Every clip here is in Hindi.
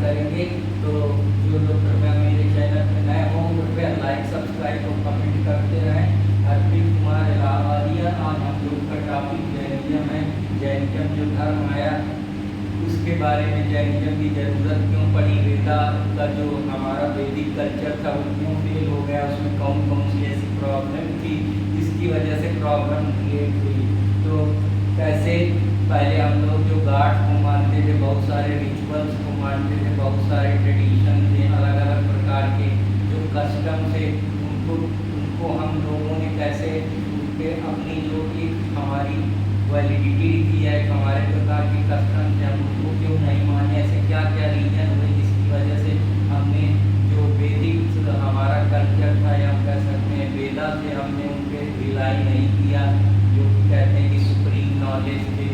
करेंगे। तो जो लोग कृपया मेरे चैनल पर नए हों कृपया लाइक सब्सक्राइब और कमेंट करते रहें। अर्पित कुमार इलाहाबादिया। आज हम लोग का टॉपिक जैनिज्म है। जैनिज्म जो धर्म आया उसके बारे में, जैनिज्म की ज़रूरत क्यों पड़ी, वेदा का जो हमारा वैदिक कल्चर था वो क्यों फेल हो गया, उसमें कौन कौन सी ऐसी प्रॉब्लम थी जिसकी वजह से प्रॉब्लम क्रिएट हुई। तो कैसे पहले हम लोग जो गॉड को मानते थे, बहुत सारे रिचुअल्स को मानते थे, बहुत सारे ट्रेडिशन थे, अलग अलग प्रकार के जो कस्टम थे, उनको हम लोगों ने कैसे उनके अपनी जो एक हमारी वैलिडिटी थी है, हमारे प्रकार के कस्टम थे, हम उनको क्यों नहीं माने, ऐसे क्या क्या रीजन हुए जिसकी वजह से हमने जो वैदिक हमारा कल्चर था या हम कह सकते हैं वेदा थे, हमने उनके रिलाई नहीं किया। जो कहते हैं कि सुप्रीम नॉलेज थे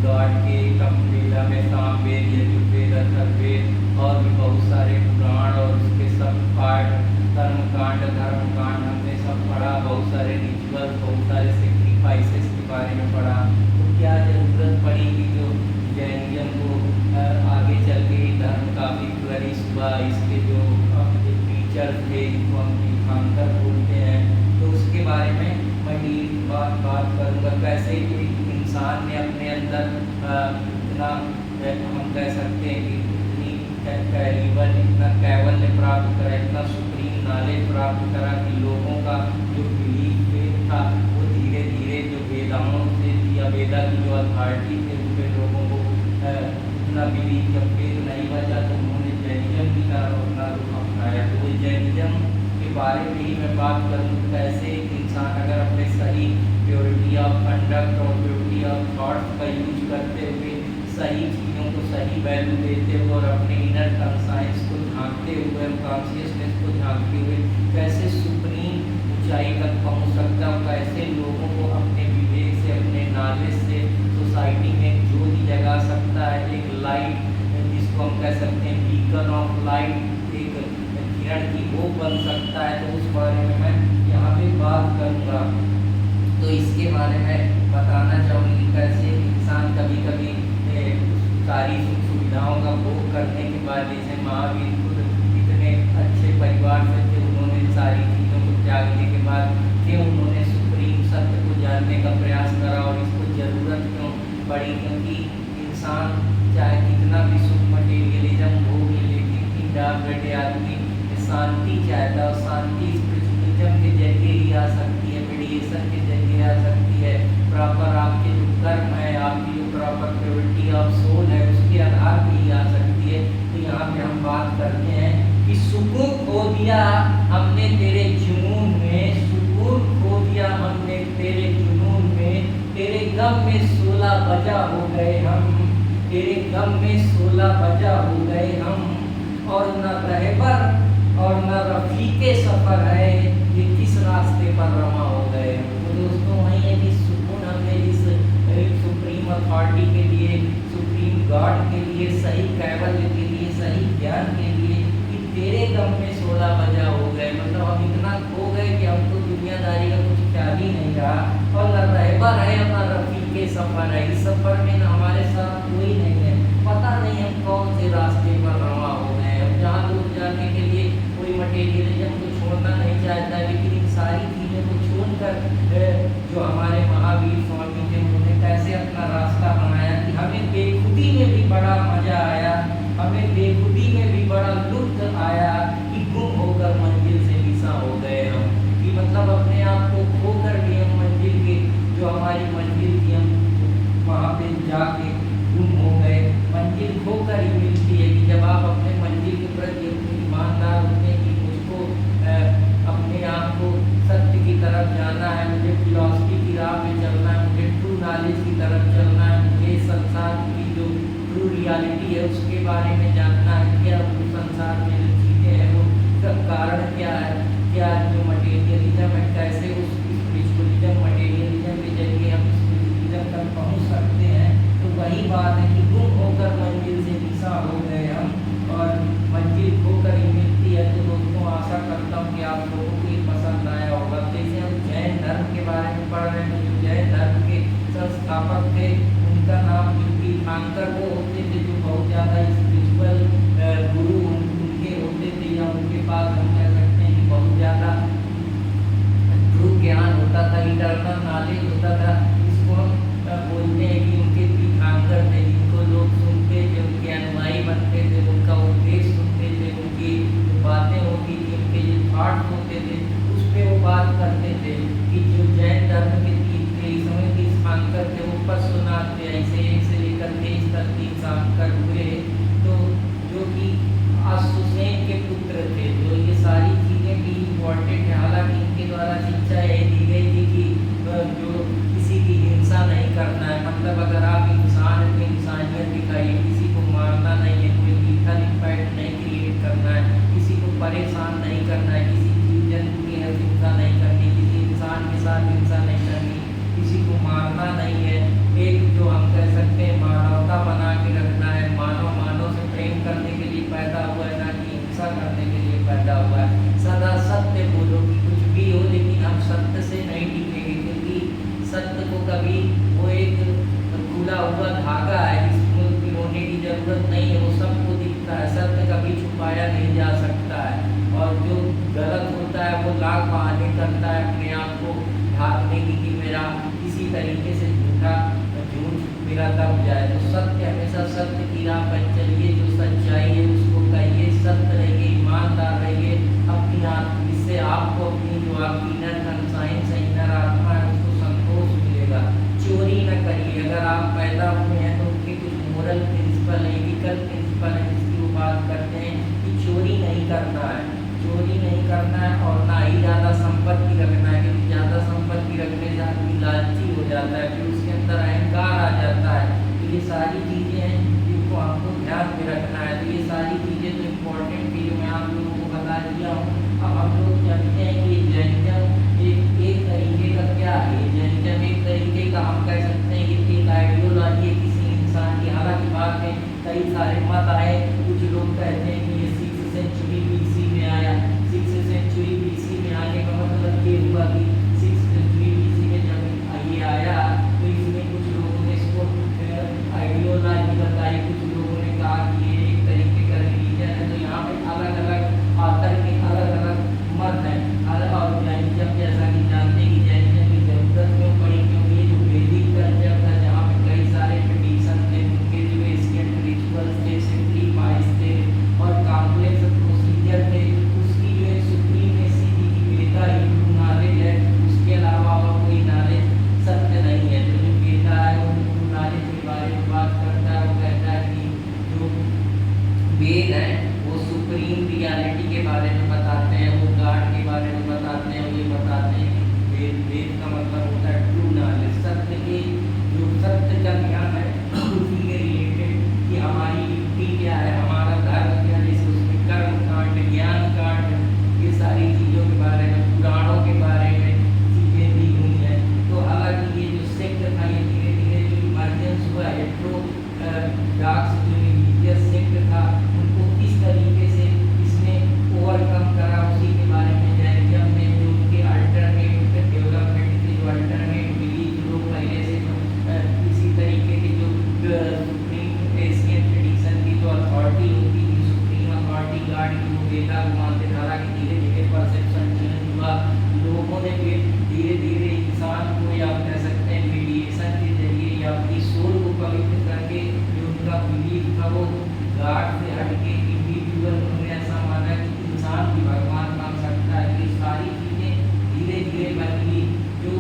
गॉड के, कम वेदा में सामवेद, यजुर्वेद, अथर्ववेद और भी बहुत सारे पुराण और उसके सब पाठ, कर्मकांड, धर्मकांड हमने सब पढ़ा, बहुत सारे रिचुअल, बहुत सारे सेक्रीफाइसेस के बारे में पढ़ा। तो क्या ज़रूरत पड़ी कि जो जैनिज्म को आगे चल के धर्म काफ़ी फ्लरिश हुआ, इसके जो टीचर थे जिनको हम तीर्थंकर बोलते हैं, तो उसके बारे में मैं बात करूँगा। कैसे एक इंसान ने अपने अंदर इतना हम कह सकते हैं कि इतनी कैलिबर, इतना कैवल्य प्राप्त करा, इतना सुप्रीम नॉलेज प्राप्त करा कि लोगों का जो बिलीफ था वो धीरे धीरे जो वेदाओं से या वेदा की जो अथॉरिटी थे उन पे लोगों को इतना बिलीफ जब फेल नहीं बचा तो उन्होंने जैनिज्म की तरफ अपना रुख अपनाया। तो वो जैनिज्म के बारे में ही मैं बात करूँ, कैसे एक इंसान अगर अपने सही प्योरिटी ऑफ कंडक्ट और प्योरिटी ऑफ थॉट्स का यूज करते हुए, सही चीज़ों को सही वैल्यू देते हुए और अपने इनर कॉन्साइंस को झांकते हुए, कॉन्शियसनेस को झांकते हुए कैसे सुप्रीम ऊंचाई तक पहुंच सकता है, कैसे लोगों को अपने विवेक से, अपने नॉलेज से सोसाइटी में एक ज्योति जगा सकता है, एक लाइट जिसको हम कह सकते हैं बीकन ऑफ लाइट, एक किरण की वो बन सकता है। तो उस बारे में मैं यहाँ पे बात करूँगा। तो इसके बारे में बताना चाहूँगी कैसे इंसान कभी कभी सारी सुख सुविधाओं का भोग करने के बाद, जैसे महावीर खुद इतने अच्छे परिवार से थे, उन्होंने सारी चीज़ों को त्यागने के बाद क्यों उन्होंने सुप्रीम सत्य को जानने का प्रयास करा और इसको ज़रूरत क्यों पड़ी, क्योंकि इंसान चाहे कितना भी सुख मटेरियलिज्म भोग ले, लेकिन इंडिया बैठे आदमी शांति चाहता है और शांति स्पिरिचुअलिज्म के जरिए ही आ सकती है, मेडिटेशन के जरिए आ सकती है। प्रॉपर आपके जो कर्म है, आपकी जो प्रॉपर प्योरिटी ऑफ सोल है, उसके आधार पर ही आ सकती है। तो यहाँ पे हम बात करते हैं कि सुकून खो दिया हमने तेरे जुनून में, सुकून खो दिया हमने तेरे जुनून में, तेरे गम में 16 बजा हो गए हम, तेरे गम में 16 बजा हो गए हम, और न रहबर और न रफीके सफ़र है, ये किस रास्ते पर रमा हो गए। तो दोस्तों वही है कि सुकून हमने जिस सुप्रीम अथॉरिटी के लिए, सुप्रीम गॉड के लिए, सही कैवल्य के लिए, सही ज्ञान के लिए, कि तेरे गम में 16 बजा हो गए, मतलब हम इतना खो गए कि हमको दुनियादारी का कुछ ख्याल ही नहीं रहा, और न रहबर है और न रफीके सफ़र है, इस सफ़र में न हमारे साथ कोई नहीं है, पता नहीं हम कौन से रास्ते पर रवा हो गए। अब जहाँ दूर जाने के लिए कोई मटेरियलिज्म को छोड़ना नहीं चाहता, लेकिन इन सारी चीज़ों को छोड़कर जो हमारे महावीर स्वामी थे उन्होंने कैसे अपना रास्ता बनाया कि हमें बेखुदी में भी बड़ा मजा आया, हमें बेखुदी में भी बड़ा लुत्फ आया कि गुम होकर मंजिल से दिशा हो गए हम, कि मतलब अपने आप को खोकर भी हम मंजिल के जो हमारी मंजिल थी हम वहाँ पे जाके गुम हो गए। मंजिल खोकर ही मिलती है कि जब आप अपने मंजिल के प्रति ईमानदार होते हैं कि मुझको अपने आप को सत्य की तरफ जाना है, मुझे फिलॉसफी की राह पे चलना है, मुझे ट्रू नॉलेज की तरफ चलना है, मुझे संसार की जो ट्रू रियलिटी है उसके बारे में जानना है, क्या संसार में जो चीज़ें हैं वो कारण क्या है, क्या जो मटेरियलिज्म है कैसे उस स्पिरिचुअलिज्म मटेरियलिज्म के जरिए हम स्पिरिचुअलिज्म तक पहुँच सकते हैं। तो वही बात है कि गुम होकर मंजिल से दिशा हो गए हम, और मंजिल खोकर ही मिलती है। तो दोस्तों आशा करता हूँ कि आप लोगों को ये पसंद आया होगा। जैसे हम जैन धर्म के बारे में पढ़ रहे हैं, जो जैन धर्म के संस्थापक थे उनका नाम जो तीर्थंकर वो होते थे, जो बहुत ज़्यादा स्पिरिचुअल गुरु इंटरनल नॉलेज होता था। इसको हम बोलते हैं कि उनके तीर्थंकर थे, जिनको लोग सुनते थे, उनके अनुयायी बनते थे, उनका उपदेश सुनते थे, उनकी बातें होती थी, उनके जो थॉट्स होते थे उस पर वो बात करते थे। कि जो जैन धर्म के समय तीर्थंकर थे वो पशुनाथ थे, ऐसे एक से लेकर 23 तक तीर्थंकर हुए, तो जो कि अश्वसेन के पुत्र थे। तो ये सारी चीज़ें भी इम्पोर्टेंट है। हालांकि इनके द्वारा शिक्षा यही दी गई थी कि जो किसी की हिंसा नहीं करना है, मतलब अगर आप इंसान है तो इंसानियत दिखाइए, किसी को मारना नहीं है, कोई लीथल इम्पैक्ट नहीं क्रिएट करना है, किसी को परेशान नहीं करना है, किसी जीव जंतु की हिंसा नहीं करनी, किसी इंसान के साथ हिंसा नहीं करनी, किसी को मारना नहीं है। एक जो हम कह सकते हैं मानवता बना के रखना है, मानव मानव से प्रेम करने के लिए पैदा हुआ है, ना कि हिंसा करने के लिए पैदा हुआ है। सदा सत्य बोलो कि कुछ भी हो, लेकिन हम सत्य से नहीं टिकेंगे, क्योंकि सत्य को कभी वो एक खुला हुआ धागा है जिसको पिरोने की जरूरत नहीं है, वो सबको दिखता है। सत्य कभी छुपाया नहीं जा सकता है, और जो गलत होता है वो लाख बहाने करता है अपने आप को ढांकने की कि मेरा किसी तरीके से झूठ मेरा दब जाए। तो सत्य हमेशा सत्य की राह पर चलिए, जो सच्चाई है उसको कहिए, सत्य रहिए, ईमानदार रहिए अपनी आत्मा, इससे आपको अपनी जो आपकी इनर कंसाइंस है, इनर आत्मा है, उसको संतोष मिलेगा। चोरी न करिए, अगर आप पैदा हुए हैं तो उनके कुछ मोरल प्रिंसिपल है, एथिकल प्रिंसिपल है जिसकी वो बात करते हैं कि चोरी नहीं करना है, चोरी नहीं करना है, और ना ही ज़्यादा संपत्ति रखना है, क्योंकि ज़्यादा संपत्ति रखने से आदमी लालची हो जाता है, फिर उसके अंदर अहंकार आ जाता है। तो ये सारी चीज़ें हैं जिनको हमको ध्यान में रखना है। तो ये सारी चीज़ें तो इम्पोर्टेंट थी जो मैं आप लोगों को बता दिया हूँ। अब हम लोग जानते हैं कि जैनिज्म एक तरीके का क्या है। जैनिज्म एक तरीके का हम कह सकते हैं कि एक आइडियोलॉजी है किसी इंसान की। हालांकि बाद में कई सारे मत आए, कुछ लोग कहते हैं कि ये 6th सेंचुरी BC में आया। 6th सेंचुरी BC में आने का मतलब ये हुआ कि 6th सेंचुरी BC में जब ये आया तो इसमें कुछ लोगों ने इसको आइडियोलॉजी बताई, कुछ लोगों ने कहा कि ये एक तरीके का रिलीजन है। तो यहाँ पे अलग अलग आकर के अलग अलग मत हैं। और जैनिज्म जैसा कि जानते हैं कि जैनिज्म की जरूरत क्यों पड़ी, क्योंकि ये जो वैदिक कल्चर था जहाँ पे कई सारे ट्रेडिशन थे, उनके जो एशियन रिचुअल्स थे, सेक्रीफाइस थे और कॉम्प्लेक्स प्रोसीजर थे, उसकी जो एक सुप्रीमेसी थी कि वेदा हिंदू नॉलेज है, उसके अलावा और कोई नॉलेज सत्य नहीं है। तो जो वेदा है वो हिंदू नॉलेज के बारे में बात करता है। वो कहता है कि जो वेद है वो सुप्रीम रियलिटी के बारे में बताते हैं, वो गॉड के बारे में बताते हैं, वो ये बताते हैं कि वेद का मतलब होता है ट्रू नॉलेज, सत्य के जो सत्य का ज्ञान है उसी के रिलेटेड कि हमारी युक्ति क्या है, हमारा धर्म क्या है, जैसे उसमें कर्म कांड, ज्ञान कांड, ये सारी चीज़ों के बारे में, पुराणों के बारे में चीज़ें दी हुई हैं। तो हालांकि ये जो सेक्ट था ये धीरे धीरे जो इमर्जेंस हुआ, हेटेरोडॉक्स जो रिलीजियस सेक्ट था उनको किस तरीके से इसने ओवरकम करा, उसी के बारे में जैनिज्म में जो उनके अल्टरनेट डेवलपमेंट के जो अल्टरनेट बिलीफ लोग पहले से इसी तरीके के जो सुप्रीम एशियन ट्रेडिशन की जो अथॉरिटी होती थी, सुप्रीम अथॉरिटी गॉड की, वो वेदा को मानते थे। हालांकि धीरे धीरे परसेप्शन चेंज हुआ, लोगों ने फिर धीरे धीरे इंसान को या कह सकते हैं मेडिएशन के जरिए या अपनी सोल को पवित्र करके जो उनका बिलीफ था वो गॉड से हटके इंडिविजुअल उन्होंने ऐसा माना कि इंसान भी भगवान बन सकता है। ये सारी चीज़ें धीरे धीरे बदली, जो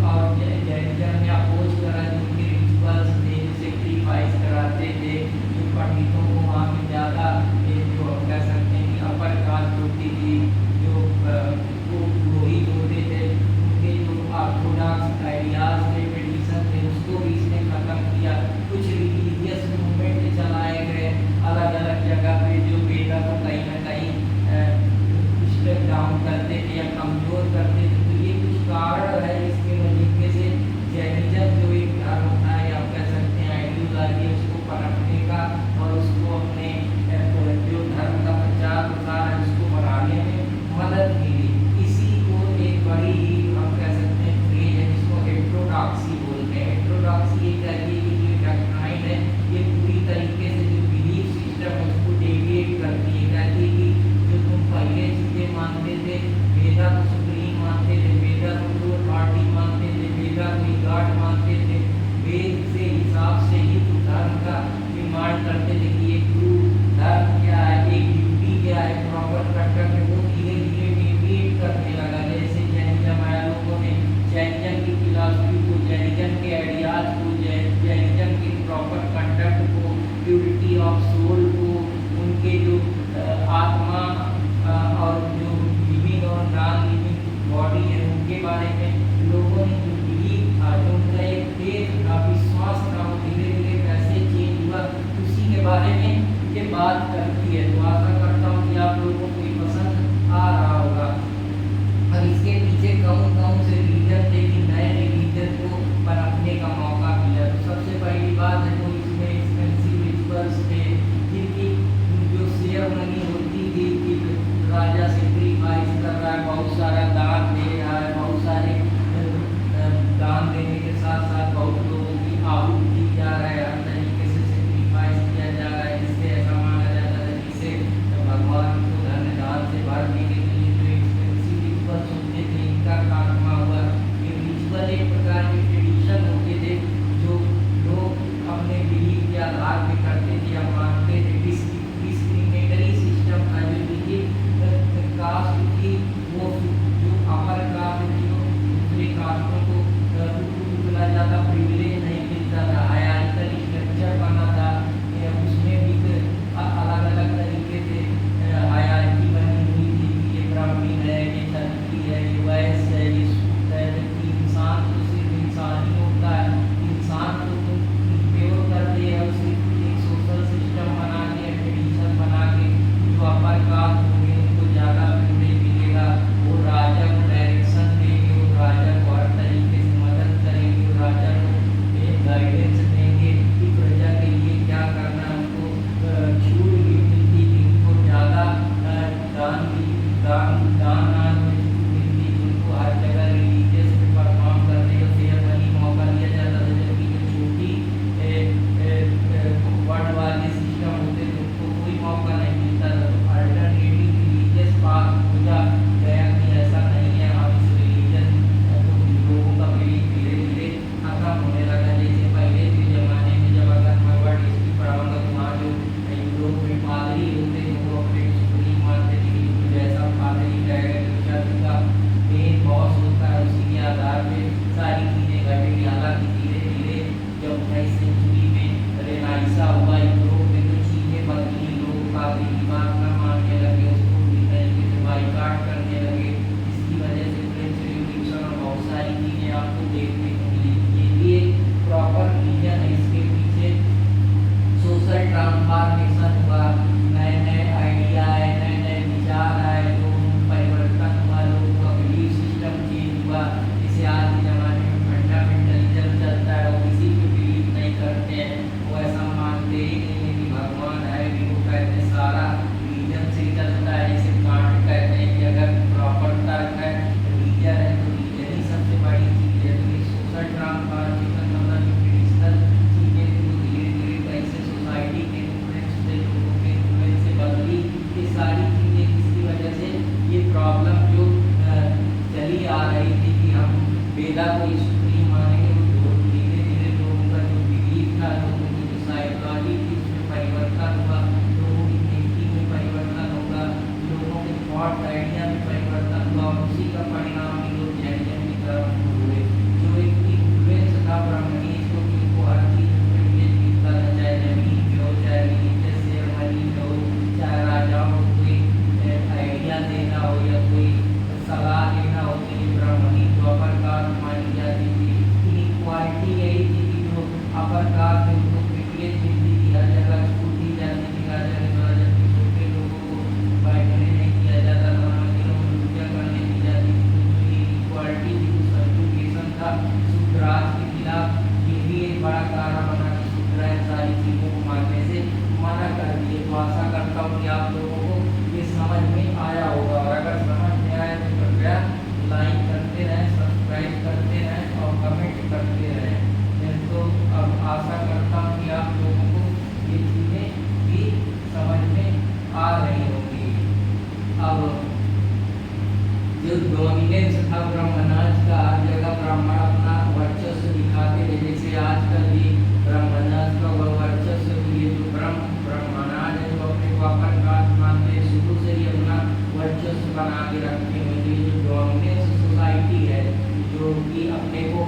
और जैनिज्म ने अपोज करा, जो उनके रिचुअल्स थे, जो सेक्रीफाइस कराते थे, जो पंडितों को वहाँ पे ज़्यादा जो हम कह सकते हैं कि अपर कास्ट होती थी, जो पुरोहित होते थे, उनके जो ऑर्थोडॉक्स आइडियाज थे, ट्रेडिशन थे, उसको भी इसने खत्म किया। कुछ रिलीजियस मूवमेंट चलाए गए अलग अलग जगह पे, जो वेदा को कहीं ना कहीं बात करती है। तो आशा करता हूँ कि आप लोगों को ये पसंद आ रहा होगा। अब इसके पीछे कौन कौन से रीजन थे कि नए रीजन को पनपने का मौका मिला। तो सबसे पहली बात है तो इसमें एक्सपेंसिव रिचुअल्स थे, जिनकी जो शेयर मनी होती थी कि राजा सेक्रीफाइस कर रहा है, बहुत सारा दान दे रहा है, बहुत सारे दान देने के साथ साथ बहुत लोगों की आहुति दी जा रहा है, हर तरीके से सेक्रीफाइस किया जा रहा है, जिससे ऐसा माना जाता है जिससे भगवान को धन दान से भर देने के लिए जो एक्सपेंसिव रिचुअल्स होते थे इनका खात्मा हुआ। ये रिचुअल एक प्रकार के ट्रेडिशन होते थे जो लोग अपने बिलीफ के आधार पर करते थे या मानते थे। डिस्क्रिमिनेटरी सिस्टम था जो कास्ट की वो जो अपर कास्ट थी वो दूसरे कास्टों को उतना ज़्यादा प्रिविलेज नहीं मिलता था, हायरार्किकल स्ट्रक्चर बना था, उसमें भी अलग अलग तरीके से हायरार्की बनी हुई थी कि ये ब्राह्मण है, ये क्षत्रिय है, ये वैश्य है, ये शूद्र है। जबकि इंसान तो सिर्फ इंसान ही होता है, इंसान तो प्योर करते हैं उसे एक सोशल सिस्टम बना के ट्रेडिशन बना के जो अपर कास्ट होंगे उनको ज़्यादा प्रिविलेज मिलेगा, वो राजा को डायरेक्शन देंगे, वो राजा को हर तरीके से मदद करेंगे, वो राजा को एक गाइडेंस देंगे कि प्रजा के लिए क्या करना है। उनको छूट भी मिलती थी, उनको ज़्यादा दान मिलती थी, उनको हर जगह रिलीजियस में परफॉर्म करने का सेरेमनी मौका दिया जाता था। जबकि जो छोटी वर्ड वाले सिस्टम होते थे उनको कोई मौका नहीं मिलता था। तो अल्टरनेटिव रिलीजियस पाथ खोजा गया कि ऐसा नहीं है, हम इस रिलीजन को लोगों का बिलीफ धीरे धीरे खत्म होने लगा। जैसे पहले के ज़माने में जब अगर मैं वर्ल्ड हिस्ट्री पढ़ाऊँगा तो वहाँ जो यूरोप में पादरी होते थे वो अपने सुप्रीम मानते थे कि जो जैसा पादरी कहेगा जो चर्च का मेन बॉस होता है उसी के आधार पे सारी चीज़ें घटेगी। हालांकि धीरे धीरे जब 19वीं सेंचुरी में रेनाइसा हुआ यूरोप में तो चीज़ें बदली, लोग पादरी की बात न मानने लगे, उसको पूरी तरीके से बाइकाट करने लगे, जिसकी वजह से फ्रेंच रिवॉल्यूशन और बहुत सारी चीज़ें आपको देखने को मिली। ये भी एक प्रॉपर रीजन है, इसके पीछे सोशल ट्रांसफॉर्मेशन हुआ, नए नए आइडिया आए, नए नए विचार आए, लोगों में परिवर्तन हुआ, लोगों का बिलीफ सिस्टम चेंज हुआ। जैसे आज के ज़माने में फंडामेंटलिज्म चलता है, वो किसी पे बिलीव नहीं करते हैं, वो ऐसा मानते ही नहीं है कि भगवान है भी, वो कहते हैं सारा रीजन से चलता है। जैसे कांट कहते हैं कि अगर प्रॉपर तर्क है रीजन है तो रीजन ही सबसे बड़ी चीज़ है। तो ये सोशल ट्रांसफॉर्मेशन मतलब जो ट्रेडिशनल चीज़ें थी वो धीरे धीरे कैसे सोसाइटी के इन्फ्लुएंस से लोगों के इन्फ्लुएंस से बदली, ये सारी चीज़ें जिसकी वजह से ये प्रॉब्लम जो चली आ रही थी कि हम वेदा को ही सुप्रीम मानेंगे, वो धीरे धीरे लोगों का जो बिलीफ था, लोगों की जो साइकोलॉजी थी उसमें परिवर्तन हुआ, लोगों की थिंकिंग में परिवर्तन होगा, लोगों के थॉट आइडिया में परिवर्तन हुआ और उसी का परिणाम ही लोग जैनिज्म की तरफ हुए। जो एक इन्फ्लुएंस था ब्राह्मणीज को कि उनको हर चीज़ में प्रिविलेज मिलता था, चाहे जमीन में हो, चाहे रिलीजियस सेरेमनी में हो, चाहे राजाओं को कोई आइडिया देना हो या कोई सलाह देना हो तो ये ब्राह्मणी जो अपर कास्ट मानी जाती थी। इनक्वालिटी यही थी कि जो अपर कास्ट थे उनको प्रिविलेज मिलती थी, हर जगह छूट दी जाती थी राजा के द्वारा, जबकि छोटे लोगों को बैठने नहीं दिया जाता था, मंदिरों में पूजा करने दी जाती थी। तो जो ये इनक्वालिटी थी, जो सब्जुगेशन था शूद्राज के खिलाफ, ये भी एक बड़ा कारण बना कि शूद्र सारी चीज़ों को मानने से मना कर दिए। तो आशा करता हूँ कि आप लोगों को ये समझ में आया होगा, और अगर समझ में आया तो कृपया लाइक करते रहें, सब्सक्राइब करते रहें और कमेंट करते रहें। तो अब आशा करता हूँ कि आप लोगों को ये चीज़ें भी समझ में आ रही होंगी। अब जो डोमिनेंस था ब्राह्मणाज का, हर जगह ब्राह्मण अपना वर्चस्व दिखाते थे। जैसे आजकल भी ब्राह्मणाज का वर्चस्व, ये जो ब्राह्मणाज है जो अपने को अपर कास्ट मानते हैं, शुरू से ही अपना वर्चस्व बना के रखते हुए। तो ये जो डोमिनेंस सोसाइटी है जो कि अपने को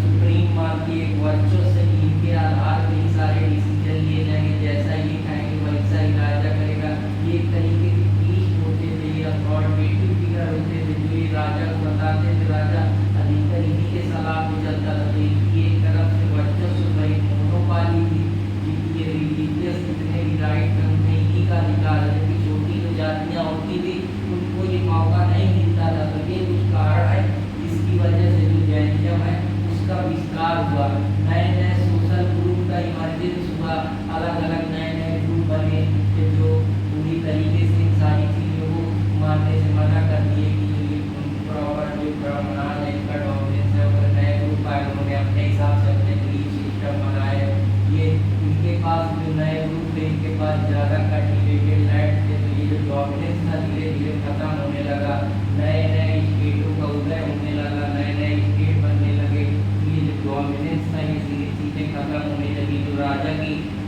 सुप्रीम मानती है, एक वर्चस्व है, इनके आधार पर ही सारे डिसीजन लिए जाएंगे, जैसा ये कहेंगे वैसा ही राजा करेगा। ये एक तरीके के प्रीस्ट होते थे, ये अथॉरिटेटिव फिगर होते थे जो ये राजा को बताते थे, राजा अधिकतर इन्हीं के सलाह पे चलता था। तो इनकी एक तरफ से वर्चस्व मोनोपाली थी, जिनकी रिलीजियस जितने भी राइट थे उन्हें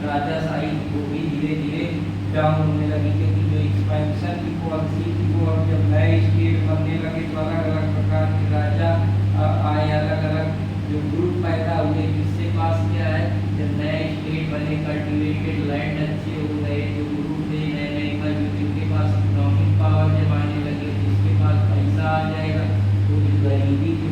राजाशाही थी वो भी धीरे धीरे डाउन होने लगी, क्योंकि जो एक्सपेंशन की पॉलिसी थी वो अब जब नए स्टेट बनने लगे तो अलग अलग प्रकार के राजा आए, अलग अलग जो ग्रुप पैदा हुए, जिससे पास क्या है जब नए स्टेट बने, कल्टिवेटेड लैंड अच्छे हो गए, जो ग्रुप थे नए नए का, जो जिनके पास इकोनॉमिक पावर जब आने लगे, जिसके पास पैसा आ जाएगा, तो जो गरीबी की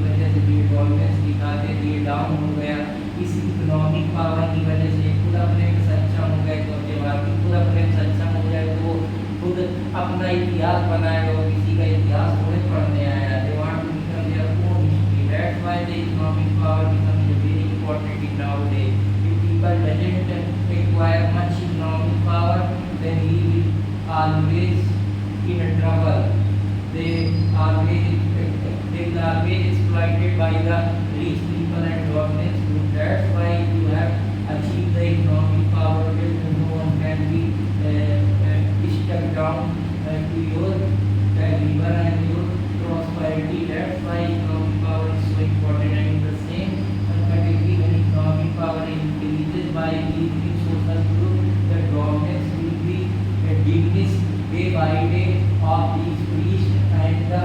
वजह से जो टॉलरेंस दिखाते थे डाउन हो गया। इस इकोनॉमिक पावर की वजह से खुद अपने में सक्षम हो गए, तो जब आदमी खुद अपने में सक्षम हो जाए तो वो खुद अपना इतिहास बनाएगा, और किसी का इतिहास थोड़े पढ़ने आया। They want to become their own history. That's why the economic power becomes very important in nowadays. If people doesn't acquire much economic power, then he will always in trouble. They will always exploited by the rich people and governments. That's why you have achieved the economic power that no one can be stuck down to your labor and your prosperity. That's why economic power is so important. And in the same category, when economic power increases by these social groups, the governments will be diminished day by day of these priests and the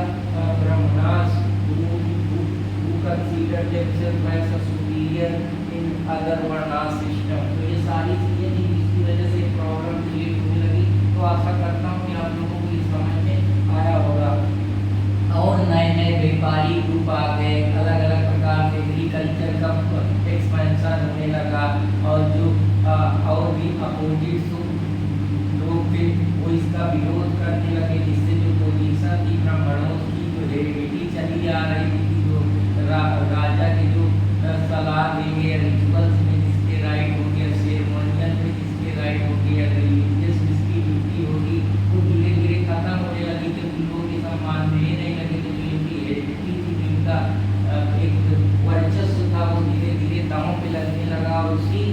brahmanas who consider themselves as a superior in other varnas system. तो ये सारी चीजें थी जिसकी वजह से प्रॉब्लम क्रिएट होने लगी। तो आशा करता हूँ कि आप लोगों को ये समझ में आया होगा। और नए नए व्यापारी ग्रुप आ गए, अलग अलग प्रकार के एग्रीकल्चर का एक्सपेंशन होने लगा, और जो और भी अपोजिट लोग थे वो इसका विरोध करने लगे, जिससे जो पोजीशन थी ब्राह्मणों की, जो हेरिडिटी चली आ रही थी, जो राजा के जो सलाह देंगे, रिचुअल्स में जिसके राइट होंगे, सेरेमोनियल में जिसके राइट होंगे, रिलीजियस जिसकी ड्यूटी होगी, वो धीरे धीरे खत्म होने लगी, क्योंकि लोग ये सब मानने नहीं लगे। तो जो इनकी हेरिडिटी थी, जिनका एक वर्चस्व था, वो धीरे धीरे दांव पे लगने लगा, और उसी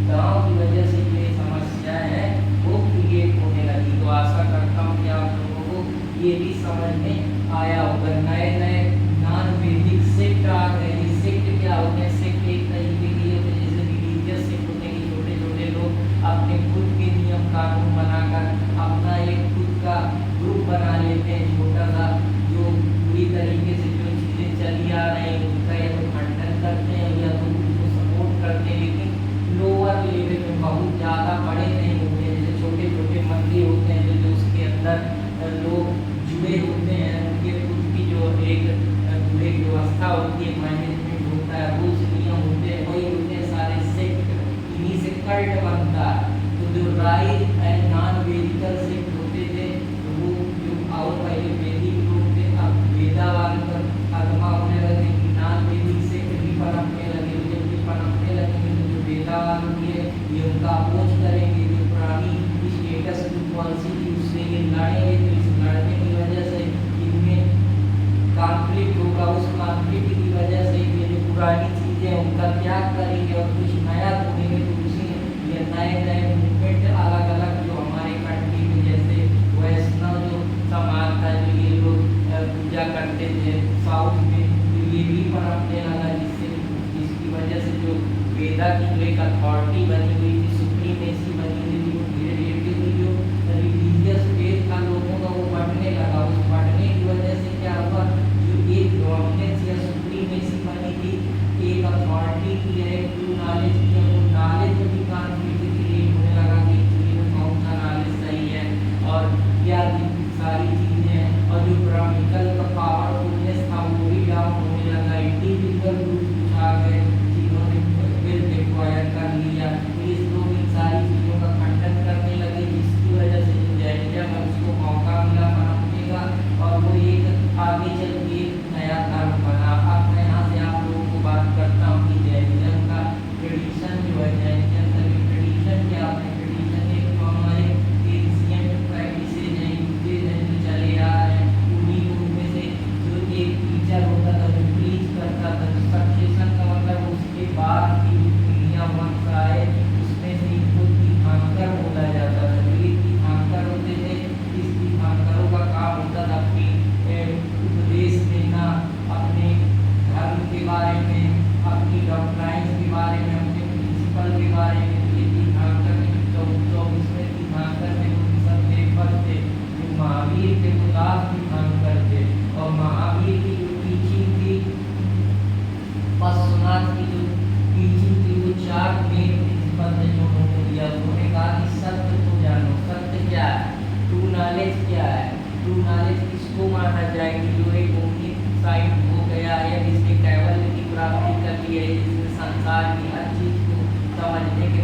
दांव की वजह से ये समस्या है वो क्रिएट होने लगी। तो आशा करता हूँ कि आप लोगों को ये भी समझ में आया होगा। नए नए नॉन वैदिक सेक्ट आ गए। ये सेक्ट क्या होते हैं? सेक्ट एक तरीके के होते हैं, जैसे रिलीजियस सेक्ट होते हैं कि छोटे छोटे लोग अपने खुद के नियम कानून बनाकर अपना एक खुद का ग्रुप बना लेते हैं, छोटा सा, जो पूरी तरीके से जो चीज़ें चली आ रही हैं उनका या तो खंडन करते हैं या तो उनको सपोर्ट करते हैं, लेकिन लोअर लेवल में बहुत ज़्यादा बड़े नहीं होते हैं। जैसे छोटे छोटे मंदिर होते हैं जो उसके अंदर लोग जुड़े होते हैं, उनके खुद की जो एक पूरी व्यवस्था होती है, मैनेजमेंट होता है, रूल्स नियम होते हैं, वही होते हैं सारे सेक्ट, इन्हीं से कल्ट बनता है। तो जो राइज एंड नॉन वेदिकल सेक्ट होते थे, तो वो जो और पहले वैदिक लोग थे, अब वेदावान पर आत्मा होने लगे, कि नॉन वैदिक सेक्ट भी पनपने लगे। जब भी पनपने लगेंगे तो जो वेदावान होंगे ये उनका अपोज करेंगे, जो पुरानी स्टेटस की पॉलिसी थी उससे ये लड़ेंगे। तो इस लड़ने की वजह से इनमें कॉन्फ्लिक्ट होगा, उस कॉन्फ्लिक्ट की वजह से ये जो पुरानी चीज़ें उनका त्याग करेंगे और कुछ नया ढूंढेंगे। तो उसी ये नए नए मूवमेंट अलग अलग जो हमारे कंट्री में, जैसे वैष्णव जो समाज था, जो ये लोग पूजा करते थे,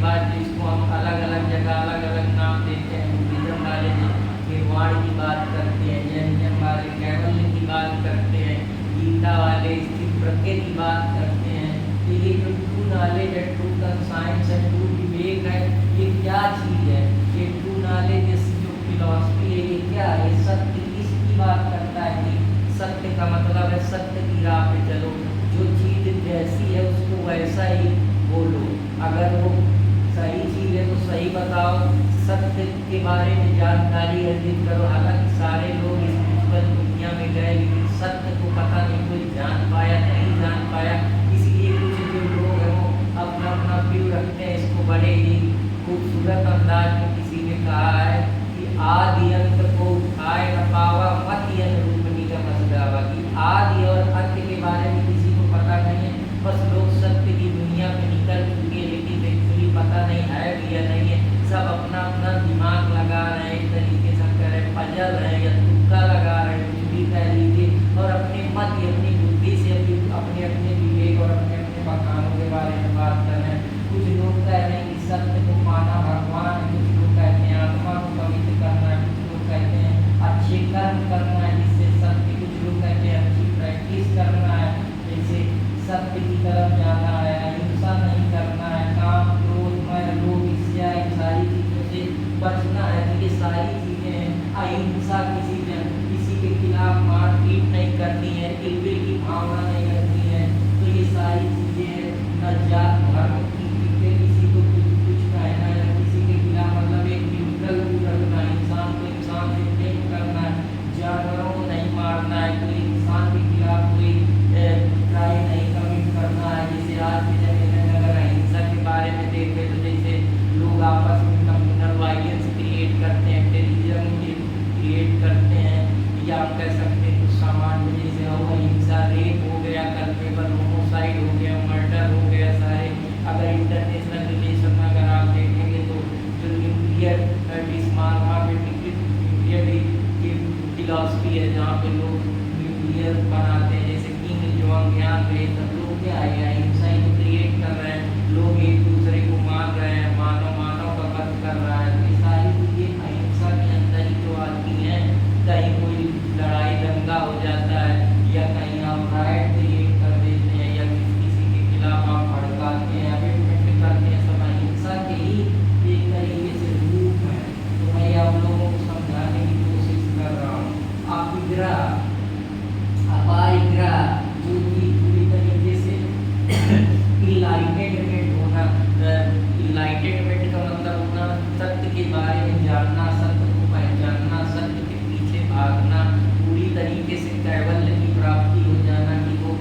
बाद जो इसको हम अलग अलग जगह अलग अलग नाम देते हैं। बुद्धिज्म वाले निर्वाण की बात करते हैं, जैनिज्म वाले कैवल्य की बात करते हैं, गीता वाले स्थित प्रज्ञ की बात करते हैं। तो ये जो ट्रू नॉलेज है, ट्रू साइंस है, ट्रू विवेक है, ये क्या चीज़ है? ये ट्रू नॉलेज जो फिलॉसफी है ये क्या है? सत्य किसकी बात करता है कि सत्य का मतलब है सत्य की राह पे चलो, जो चीज़ जैसी है उसको वैसा ही बोलो। अगर वो सही चीज़ है तो सही बताओ, सत्य के बारे में जानकारी अर्जित करो। हालांकि सारे लोग स्पिरिचुअल दुनिया में गए लेकिन सत्य को पता नहीं कोई जान पाया, नहीं जान पाया। इसलिए कुछ जो लोग हैं वो अपना अपना व्यू रखते हैं। इसको बड़े ही खूबसूरत अंदाज में किसी ने कहा है कि आदि अंत को उठाए न पावा मत यन रूपनी का मसगावा, कि आदि और अंत के बारे में किसी को पता नहीं है। बस लोग सत्य की दुनिया में निकल चुके हैं लेकिन एक्चुअली पता नहीं है भी या नहीं है। सब अपना अपना दिमाग लगा रहे हैं, एक तरीके से हम कह रहे हैं पजल रहे हैं या तुक्का लगा रहे हैं, कुछ भी कह लीजिए, और अपने मत अपनी बुद्धि से अपने अपने विवेक और अपने अपने मकानों के बारे में बात कर रहे हैं। कुछ लोग कह रहे हैं कि सत्य को पाना भगवान है, कुछ लोग कहते हैं आत्मा को पवित्र करना है, कुछ लोग कहते हैं अच्छे कर्म करना है जिससे सत्य, कुछ लोग कहते हैं अच्छी प्रैक्टिस करना है जैसे सत्य की तरफ जाना है, अहिंसा नहीं करना है, काम क्रोध मय लोभ ईर्ष्या इन सारी चीज़ों से बचना है। तो ये सारी चीज़ें हैं। अहिंसा किसी के खिलाफ मारपीट नहीं करनी है, इलविल की भावना नहीं रखनी है। तो ये सारी चीज़ें हैं। न जात धर्म की किसी को कुछ कहना है, किसी के खिलाफ मतलब एक न्यूट्रल रखना है, इंसान को इंसान से प्रेम करना है, जानवरों को नहीं मारना है, कोई इंसान के खिलाफ कोई क्राइम नहीं कमिट करना है। जैसे आज के जमाने में अगर अहिंसा के बारे में देखें तो जैसे लोग आपस में कम्युनल वायलेंस क्रिएट करते हैं, टेररिज्म क्रिएट करते हैं, या आप कह सकते हैं कुछ सामान्य जैसे अहिंसा, रेप हो गया, कल्पेबल होमोसाइड हो गया, मर्डर हो गया, सारे। अगर इंटरनेशनल रिलेशन में अगर आप देखेंगे तो जो न्यूक्लियर डिसआर्मामेंट की फिलॉसफी है जहाँ पे लोग न्यूक्लियर बनाते हैं, जैसे किंग जोंग यहाँ पे सब लोग क्या है अहिंसा ही क्रिएट कर रहे हैं, लोग एक दूसरे को मार रहे हैं, मानव का वध कर रहा है। ये सारी चीज़ें अहिंसा के अंदर ही जो आती हैं। कहीं कोई लड़ाई दंगा हो जाता है या कहीं आप राइट क्रिएट कर देते हैं या किसी के खिलाफ आप भड़काते हैं, अवेटमेंट करते हैं, सब अहिंसा के ही एक तरीके से रूप है। तो मैं आप लोगों को समझाने की कोशिश कर रहा हूँ। अपिग्रह अपारिग्रह जो कि पूरी तरीके से इनलाइटेडमेंट होना, इनलाइटेडमेंट का मतलब होना सत्य के बारे में जानना, सत्य को पहचानना, सत्य के पीछे भागना, पूरी तरीके से कैवल्य की प्राप्ति हो जाना कि वो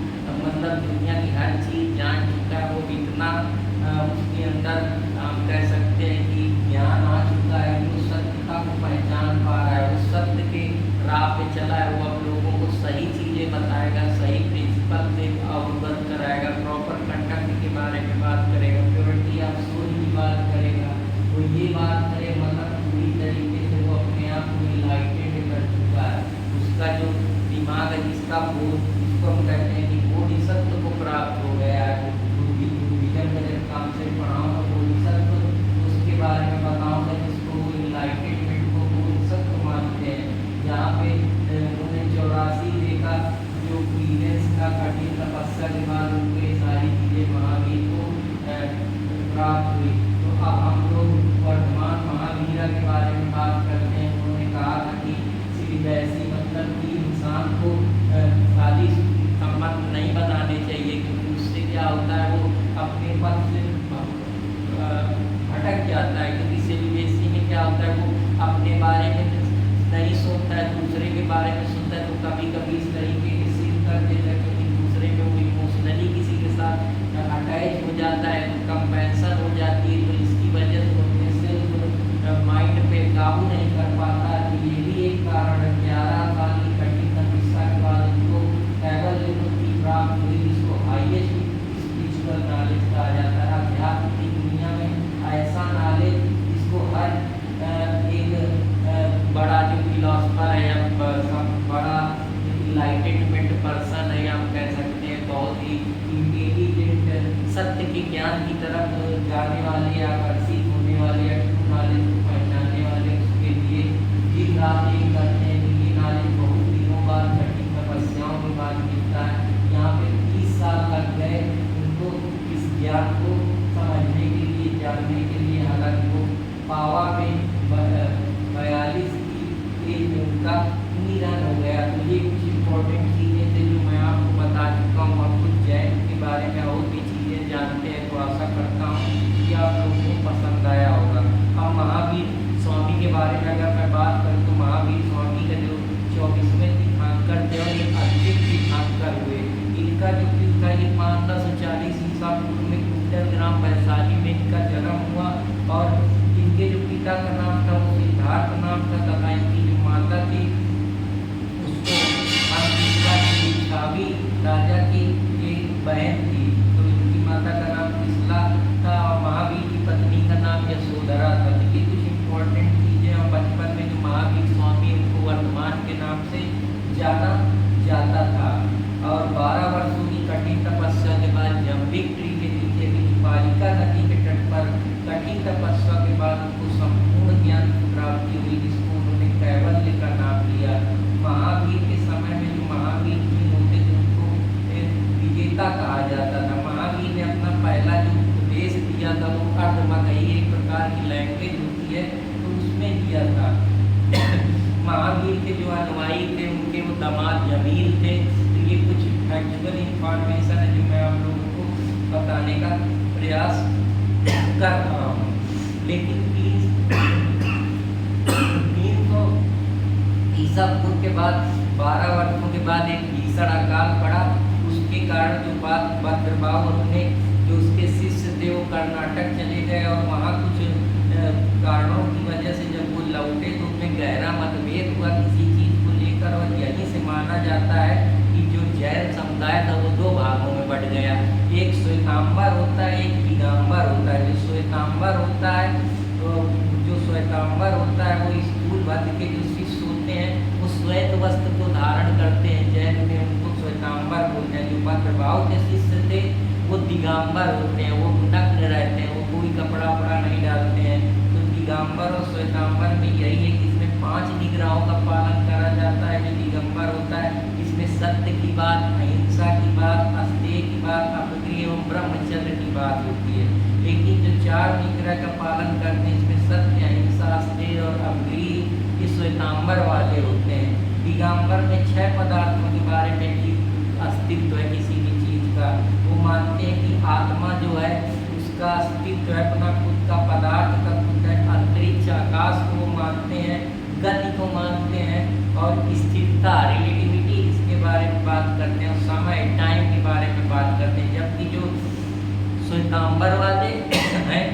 मतलब दुनिया की हर चीज़ जान चुका है, वो इतना उसके अंदर हम कह सकते हैं कि ज्ञान आ चुका है, वो सत्यता को पहचान पा रहा है, वो सत्य के राह पे चला है, वो अब लोगों को सही चीज़ें बताएगा, सही प्रिंसिपल से अवगत कराएगा, प्रॉपर कंडक्ट के बारे में बात करेगा, प्योरिटी ऑफ सोल की बात करेगा। वो ये बात करे मतलब पूरी तरीके से वो अपने आप को इनलाइटेड कर चुका है। उसका जो दिमाग है, जिसका बोध, जिसको हम कहते हैं कि बोधिसत्व को प्राप्त हो गया है। बुद्धिज्म का जब कॉन्सेप्ट पढ़ाऊँ तो बोधिसत्व उसके बारे में बताऊँगा जिसको इनलाइटेडमेंट को बोधिसत्व मानते हैं। यहाँ पे उन्होंने 84 देखा जो क्लीनेस का कठिन तपस्या के बाद उनको ये सारी चीज़ें महावीर को प्राप्त हुई। तो अब हम लोग वर्तमान महावीरा के बारे में बात करते हैं। उन्होंने कहा था कि श्री वैसी मतलब कि इंसान को खाली संबंध नहीं बनाने चाहिए क्योंकि उससे क्या होता है वो अपने पद से भटक जाता है। क्योंकि सिलिबेसी में क्या होता है वो अपने बारे में नहीं सोचता है, दूसरे के बारे में सोचता है, तो कभी कभी इस तरीके के सीन कर देता है क्योंकि दूसरे पे वो इमोशनली किसी के साथ अटैच हो जाता है, तो कंपेंसन हो जाती है। तो इसकी वजह से अपने सेल्फ माइंड पे काबू नहीं कर पाता। तो ये भी एक कारण है। 11 साल की कठिन तपस्या के बाद उनको कैवल्य की प्राप्त हुई, जिसको हाईएस्ट स्पिरिचुअल नॉलेज कहा जाता है। अध्यात्म की दुनिया में ऐसा नॉलेज जिसको हर एक बड़ा जो फिलोसफर है या बड़ा इनलाइटेडमेंट पर्सन है या याद एक करते हैं कि ये नॉलेज बहुत दिनों बाद कठिन तपस्याओं के बाद मिलता है। यहाँ पे 30 साल लग गए उनको इस ज्ञान को समझने के लिए, जानने के लिए। हालांकि वो पावा में 42 की एज में उनका निधन हो गया। तो ये कुछ इम्पोर्टेंट चीज़ें थे जो मैं आपको बता चुका हूँ। अब कुछ जैन के बारे में और भी चीज़ें जानते हैं, तो आशा करता हूँ कि आप लोगों को पसंद आया होगा। अब महावीर स्वामी के बारे में अगर मैं बात करूँ तो महावीर स्वामी का जो 24वें तीर्थंकर थे और ये अंतिम तीर्थंकर हुए। इनका जो तीर्थ था ये 1540 ईसा पूर्व में कुंडलग्राम वैशाली में इनका जन्म हुआ। और इनके जो पिता का नाम था वो सिद्धार्थ नाम था, तथा इनकी जो माता थी उसको छावी राजा की एक बहन थी। तो इनकी माता का नाम किसला था और महावीर की पत्नी का नाम यशोधरा था। तो ये कुछ इम्पोर्टेंट चीज़ें। और बचपन में जो महावीर स्वामी उनको वर्तमान के नाम से जाना जाता था। और 12 वर्षों की कठिन तपस्या के बाद जम्बिक ट्री के नीचे की पालिका नदी के तट पर कठिन तपस्या के बाद उनको संपूर्ण ज्ञान की प्राप्ति हुई, जिसको उन्होंने कैवल्य का नाम दिया। महावीर के समय में जो महावीर जी होते थे उनको विजेता कहा जाता था। महावीर ने अपना पहला जो उपदेश दिया था वो अर्धमगही एक प्रकार की लैंग्वेज होती है, तो उसमें दिया था। महावीर के जो अनुयायी थे उनके वो दामाद जमील थे। तो ये कुछ फैक्चुअल इंफॉर्मेशन है जो मैं आप लोगों को बताने का प्रयास कर रहा हूँ। लेकिन 300 ईसा पूर्व के बाद 12 वर्षों के बाद एक भीषण अकाल पड़ा। उसके कारण जो भद्रबाहु अपने जो उसके शिष्य थे वो कर्नाटक चले गए और वहाँ कुछ कारणों की वजह से जब वो लौटे तो उनमें गहरा मतभेद हुआ किसी चीज़ को लेकर। और यहीं से माना जाता है कि जो जैन समुदाय था वो 2 भागों में बढ़ गया। एक श्वेतांबर होता है, एक दिगंबर होता है। जो श्वेतांबर होता है वो स्थूल भद्र के जो शिष्य होते हैं वो श्वेत वस्त्र को धारण करते हैं, जैन में उनको श्वेतांबर बोलते हैं। जो भद्रबाहु के शिष्य थे वो दिगंबर होते हैं, वो नग्न रहते हैं, वो कोई कपड़ा वपड़ा नहीं डालते हैं। तो दिगंबर और श्वेतांबर में यही है कि इसमें 5 निग्रहों का पालन करा जाता है। जो दिगंबर होता है इसमें सत्य की बात, अहिंसा की बात, अस्तेय की बात, अपग्रह एवं ब्रह्मचर्य की बात होती है। लेकिन जो 4 निग्रह का पालन करते हैं इसमें सत्य, अहिंसा, अस्तेय और अपग्रह, ये श्वेतांबर वाले होते हैं। दिगंबर में 6 पदार्थों के बारे में अस्तित्व है किसी भी चीज़ का। वो मानते हैं कि आत्मा जो है उसका अस्तित्व है, अपना खुद का पदार्थ का खुद है। अंतरिक्ष आकाश को वो मानते हैं, गति को मानते हैं और स्थिरता रिलेटिविटी इसके बारे में बात करते हैं। समय टाइम के बारे में बात करते हैं। जबकि जो श्वेतांबर वाले हैं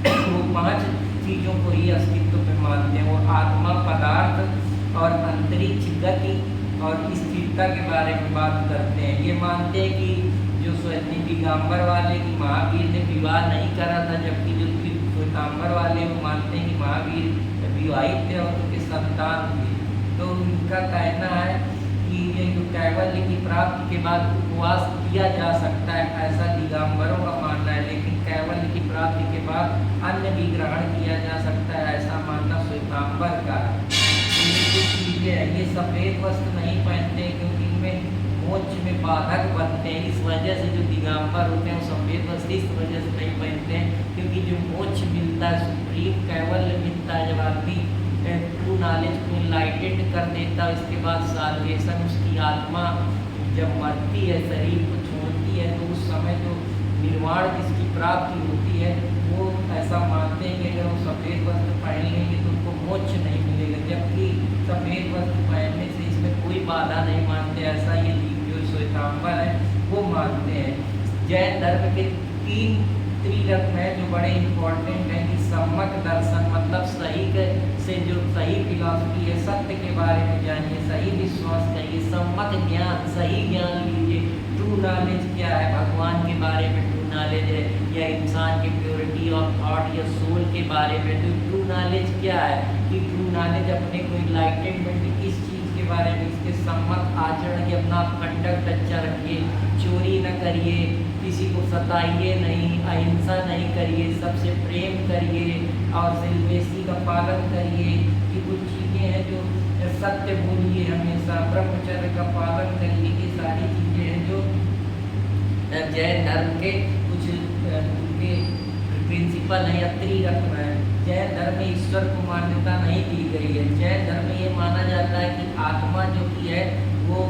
वो 5 चीज़ों को ही अस्तित्व पे मानते हैं। वो आत्मा, पदार्थ और अंतरिक्ष, गति और स्थिरता के बारे में बात करते हैं। ये मानते हैं कि जो दिगंबर वाले की महावीर ने विवाह नहीं करा था, जबकि जो श्वेतांबर वाले वो मानते हैं कि महावीर विवाहित थे और उनके संतान थे। तो इनका कहना है कि ये जो कैवल्य की प्राप्ति के बाद उपवास किया जा सकता है, ऐसा दिगंबरों का मानना है। लेकिन कैवल्य की प्राप्ति के बाद अन्न भी ग्रहण किया जा सकता है, ऐसा मानना श्वेतांबर का है। ये कुछ चीज़ें हैं। ये सफ़ेद वस्त्र नहीं पहनते क्योंकि इनमें मोक्ष में बाधक बनते हैं। इस वजह से जो दिगंबर होते हैं वो सफ़ेद वस्त्र इस वजह से नहीं पहनते हैं क्योंकि जो मोक्ष मिलता है, सुप्रीम कैवल्य मिलता है, जब आदमी ट्रू नॉलेज को इनलाइटेंड कर देता है, इसके बाद साल्वेशन, उसकी आत्मा जब मरती है, शरीर को छोड़ती है, तो उस समय जो निर्वाण जिसकी प्राप्ति होती है वो ऐसा मानते हैं कि अगर वो सफ़ेद वस्त्र पहन लेंगे तो उनको मोक्ष नहीं मिलेगा। जबकि सफ़ेद वस्त्र पहनने से इसमें कोई बाधा नहीं मानते, ऐसा ये जो श्वेतांबर है वो मानते हैं। जैन धर्म के 3 त्रिरत्न है जो बड़े इम्पोर्टेंट हैं कि सम्मत दर्शन, मतलब सही से जो सही फिलॉसफी है, सत्य के बारे में जानिए, सही विश्वास करिए। सम्मत ज्ञान, सही ज्ञान लीजिए। ट्रू नॉलेज क्या है, भगवान के बारे में ट्रू नॉलेज है, या इंसान की प्योरिटी ऑफ थॉट या सोल के बारे में। तो ट्रू नॉलेज क्या है कि ट्रू नॉलेज अपने को इनलाइटेनमेंट किस चीज़ के बारे में, इसके सम्मत आचरण की अपना कंडक्ट अच्छा रखिए, चोरी न करिए, किसी को सताइए नहीं, अहिंसा नहीं करिए, सबसे प्रेम करिए और सिलवेसी का पालन करिए, ये कुछ चीज़ें हैं जो सत्य बोलिए, हमेशा ब्रह्मचर्य का पालन करिए, ये सारी चीज़ें हैं जो जैन धर्म के कुछ उनके प्रिंसिपल हैं या त्रिरत्न है। जैन धर्म में ईश्वर को मान्यता नहीं दी गई है। जैन धर्म में ये माना जाता है कि आत्मा जो की है वो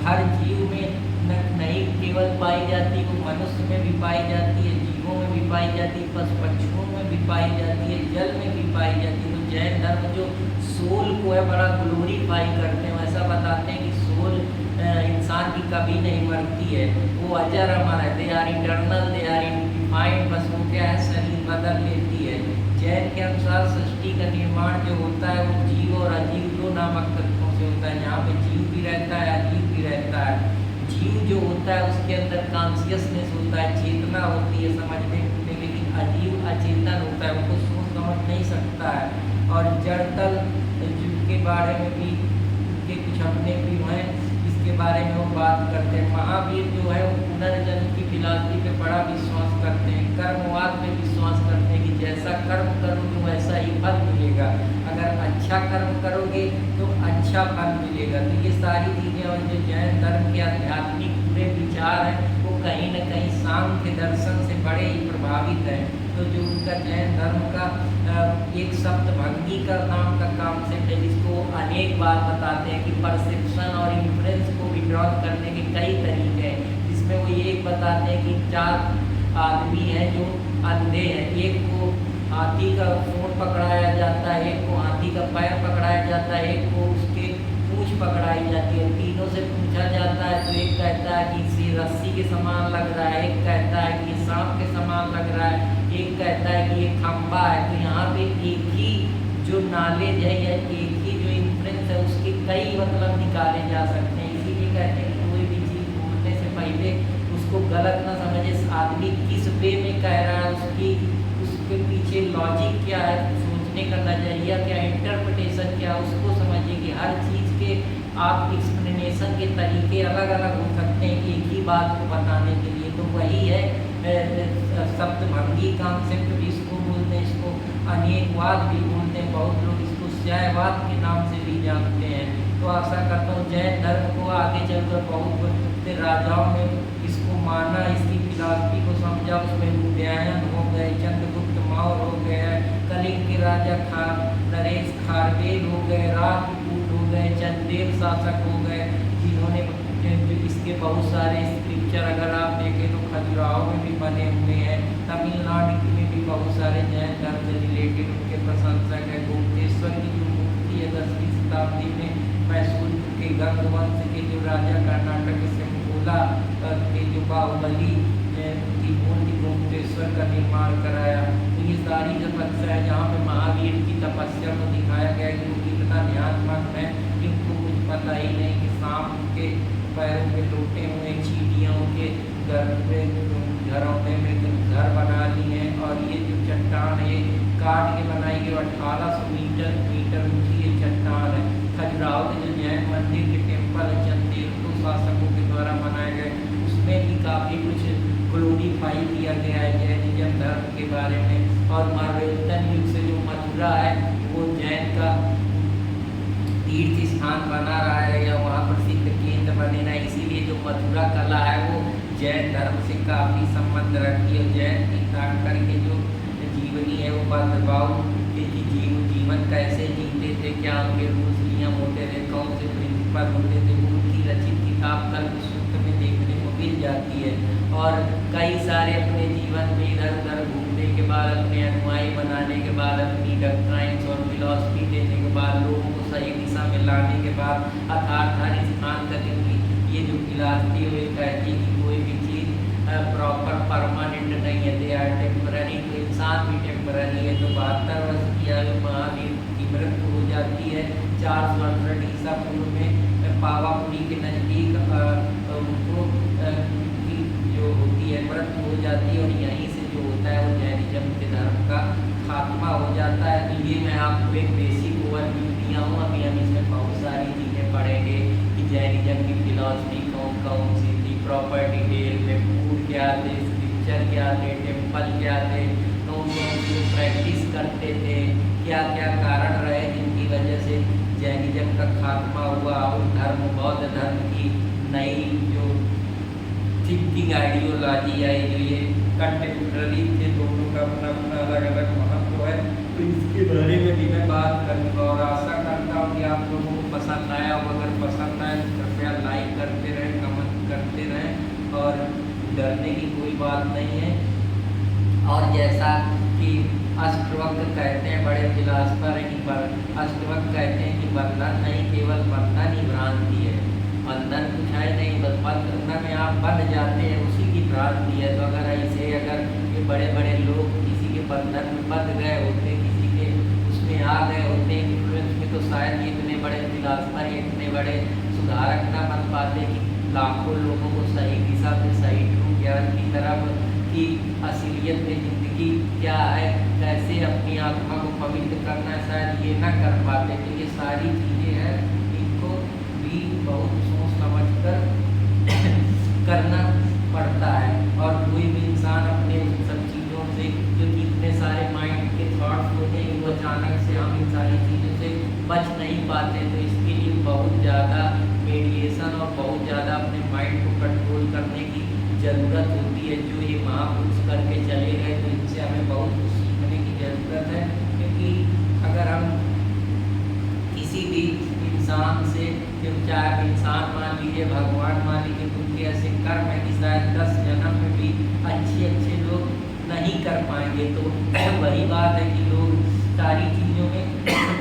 हर जीव में नहीं केवल पाई जाती, वो मनुष्य में भी पाई जाती है, जीवों में भी पाई जाती है, पशु पक्षियों में भी पाई जाती है, जल में भी पाई जाती है। तो जैन धर्म जो सोल को है बड़ा ग्लोरीफाई करते हैं, ऐसा बताते हैं कि सोल इंसान की कभी नहीं मरती है, वो अजर अमर है, they are eternal, they are undefined. बस वो क्या है, शरीर बदल लेती है। जैन के अनुसार सृष्टि का निर्माण जो होता है वो जीव और अजीव दो नामक तत्वों से होता है। यहाँ पे जीव भी रहता है, अजीव भी रहता है। जीव जो होता है उसके अंदर कॉन्शियसनेस होता है, चेतना होती है समझने में, लेकिन अजीव अचेतन होता है, वो सोच समझ नहीं सकता है। और जड़तल जिनके बारे में भी उनके कुछ अपने भी हैं, इसके बारे में वो बात करते हैं। महावीर जो है वो पुनर्जन्म की फिलॉसफी पे बड़ा विश्वास करते हैं, कर्मवाद में विश्वास करते हैं कि जैसा कर्म करोगे वैसा ही फल मिलेगा, अगर अच्छा कर्म करोगे तो अच्छा फल मिलेगा। तो ये सारी चीज़ें और जो जैन धर्म के आध्यात्मिक पूरे विचार हैं वो कहीं न कहीं सांख्य दर्शन से बड़े ही प्रभावित हैं। तो जो उनका जैन धर्म का एक सप्तभंगी का नाम का कॉन्सेप्ट है, जिसको अनेक बार बताते हैं कि परसेप्शन और इन्फ्लुएंस को विड्रॉ करने के कई तरीके हैं। जिसमें वो ये बताते हैं कि 4 आदमी हैं जो अंधे हैं, एक को हाथी का सूंड पकड़ाया जाता है, एक को हाथी का पैर पकड़ाया जाता है, एक को उसके पूँछ पकड़ाई जाती है। तीनों से पूछा जाता है तो एक कहता है कि इसे रस्सी के समान लग रहा है, एक कहता है कि सांप के समान लग रहा है, एक कहता है कि ये खंबा है। तो यहाँ पे एक ही जो नॉलेज है या एक ही जो इन्फ्लुएंस है उसके कई मतलब निकाले जा सकते हैं। इसीलिए कहते हैं कि कोई भी चीज़ बोलने से पहले उसको गलत ना समझे, आदमी किस वे में कह रहा है, उसके पीछे लॉजिक क्या है, सोचने का नज़रिया क्या, इंटरप्रिटेशन क्या, उसको समझिए कि हर चीज़ के आप एक्सप्लेनेशन के तरीके अलग अलग हो सकते हैं एक ही बात को बताने के लिए। तो वही है सप्तभंगी कॉन्सेप्ट भी इसको बोलते हैं, इसको अनेकवाद भी बोलते हैं, बहुत लोग इसको शैववाद के नाम से भी जानते हैं। तो आशा करता हूँ जैन धर्म को आगे चलकर बहुत राजाओं ने इसको माना, इसकी फिलॉसफी को समझा, उसमें उदयन हो गए, चंद्रगुप्त मौर्य हो गए, कलिंग के राजा नरेश खारवेल हो गए, राजपूत हो गए, चंदेल शासक हो गए, जिन्होंने इसके बहुत सारे स्क्रिप्चर अगर आप देखें तो खजुराहो में भी बने हुए हैं, तमिलनाडु में भी बहुत सारे जैन धर्म से रिलेटेड उनके प्रशंसक है। गुप्तेश्वर की जो मूर्ति है 10वीं शताब्दी में मैसूर के गंगवंश के जो राजा कर्नाटक से भोला के जो बाहुबली की मूर्ति गुप्तेश्वर का निर्माण कराया। तो ये सारी तपस्या है जहाँ पे महावीर की तपस्या को दिखाया गया कि वो कितना ध्यानमग्न है, इनको कुछ पता ही नहीं कि सांप के पैरों पे लोटे हुए, चींटियों के घरौंदे में घर बना लिए हैं। और ये जो चट्टान है काट के बनाई गई 1800 मीटर ऊंची ये चट्टान है। खजुराहो के जो जैन मंदिर के टेम्पल है चंदेल शासकों के द्वारा बनाए गए, उसमें भी काफ़ी कुछ ग्लोरीफाई किया गया है जैनिज्म धर्म के बारे में। और मौर्यतन युग से जो मथुरा है वो जैन का तीर्थ स्थान बना रहा है या वहाँ प्रसिद्ध केंद्र बने रहा है, इसीलिए जो मथुरा कला है वो जैन धर्म से काफ़ी संबंध रखती है। जैन तीर्थंकर के जो जीवनी है वो बदलाव के जीवन कैसे जीते थे, क्या उनके रूल्स नियम होते थे, कौन से प्रिंसिपल होते थे, उनकी रचित किताब कल्प सूत्र में देखने को मिल जाती है। और कई सारे अपने जीवन में इधर उधर घूमने के बाद, अपने अनुयायी बनाने के बाद, अपनी डॉक्ट्राइन्स और फिलॉसफी देने के बाद, लोगों को सही दिशा में लाने के बाद अर्थात स्थान तक ये जो फिलॉसफी है कहती है कि कोई भी चीज़ प्रॉपर परमानेंट नहीं है, दे आर टेम्पररी। तो इंसान भी टेम्पररी है। तो 72 वर्ष की आयु महावीर की मृत्यु हो जाती है 468 ईसा पूर्व में पावापुरी के नज़दीक उनको जो होती है मृत्यु हो जाती है। और यहीं से जो होता है वो जैनिज्म के धर्म का खात्मा हो जाता है। तो ये मैं आपको एक बेसिक ओवरव्यू दिया हूँ। अभी हम इसमें बहुत सारी चीज़ें पढ़ेंगे कि जैनिज्म की फिलॉसफी कौन सी थी, प्रॉपर डिटेल में फूड क्या थे, स्क्रिप्चर क्या थे, टेम्पल क्या थे, कौन कौन सी प्रैक्टिस करते थे, क्या क्या कारण रहे जिनकी वजह से जैनिज्म का खात्मा हुआ और धर्म बौद्ध धर्म की नई जो थिंकिंग आइडियोलॉजी आई, जो ये कंटेम्प्रेरी थे, दोनों का अपना अपना अलग अलग महत्व है। तो इसके बारे में भी मैं बात करूँगा और आशा करता हूँ कि आप लोगों को पसंद आया हो। अगर पसंद आए तो कृपया लाइक करते रहें, कमेंट करते रहें और डरने की कोई बात नहीं है। और जैसा कि अष्टवक्र कहते हैं, बड़े फिलासफर हैं कि अष्टवक्र कहते हैं कि बंधन नहीं, केवल बंधन ही भ्रांति है। बंधन कुछ है नहीं, बस बंधन में आप बंध जाते हैं, उसी की भ्रांति है। तो अगर ये बड़े बड़े लोग किसी के बंधन में बंध गए होते, किसी के उसमें आ गए होते इन्फ्लुएंस में, तो शायद ये इतने बड़े फिलासफर, इतने बड़े सुधारक न बन पाते कि लाखों लोगों को सही दिशा में, सही ट्रू ज्ञान की तरफ, कि असलियत में ज़िंदगी क्या है, कैसे अपनी आत्मा को पवित्र करना है, शायद ये न कर पाते। तो ये सारी चीज़ें हैं, इनको भी बहुत सोच समझ कर करना पड़ता है। और कोई भी इंसान अपने उन सब चीज़ों से, जो इतने सारे माइंड के थॉट्स होते हैं, वो अचानक से हम इन सारी चीज़ों से बच नहीं पाते। तो इसके लिए बहुत ज़्यादा मेडिटेशन और बहुत ज़्यादा अपने माइंड को कंट्रोल करने की ज़रूरत होती है, जो ये महापुरुष करके चले गए। तो इनसे हमें बहुत कुछ सीखने की ज़रूरत है, क्योंकि अगर हम किसी भी इंसान से, जो चाहे इंसान मान लीजिए, भगवान मान लीजिए, उनके ऐसे कर्म है कि शायद 10 जन्म में भी अच्छे लोग नहीं कर पाएंगे। तो वही बात है कि लोग सारी चीज़ों में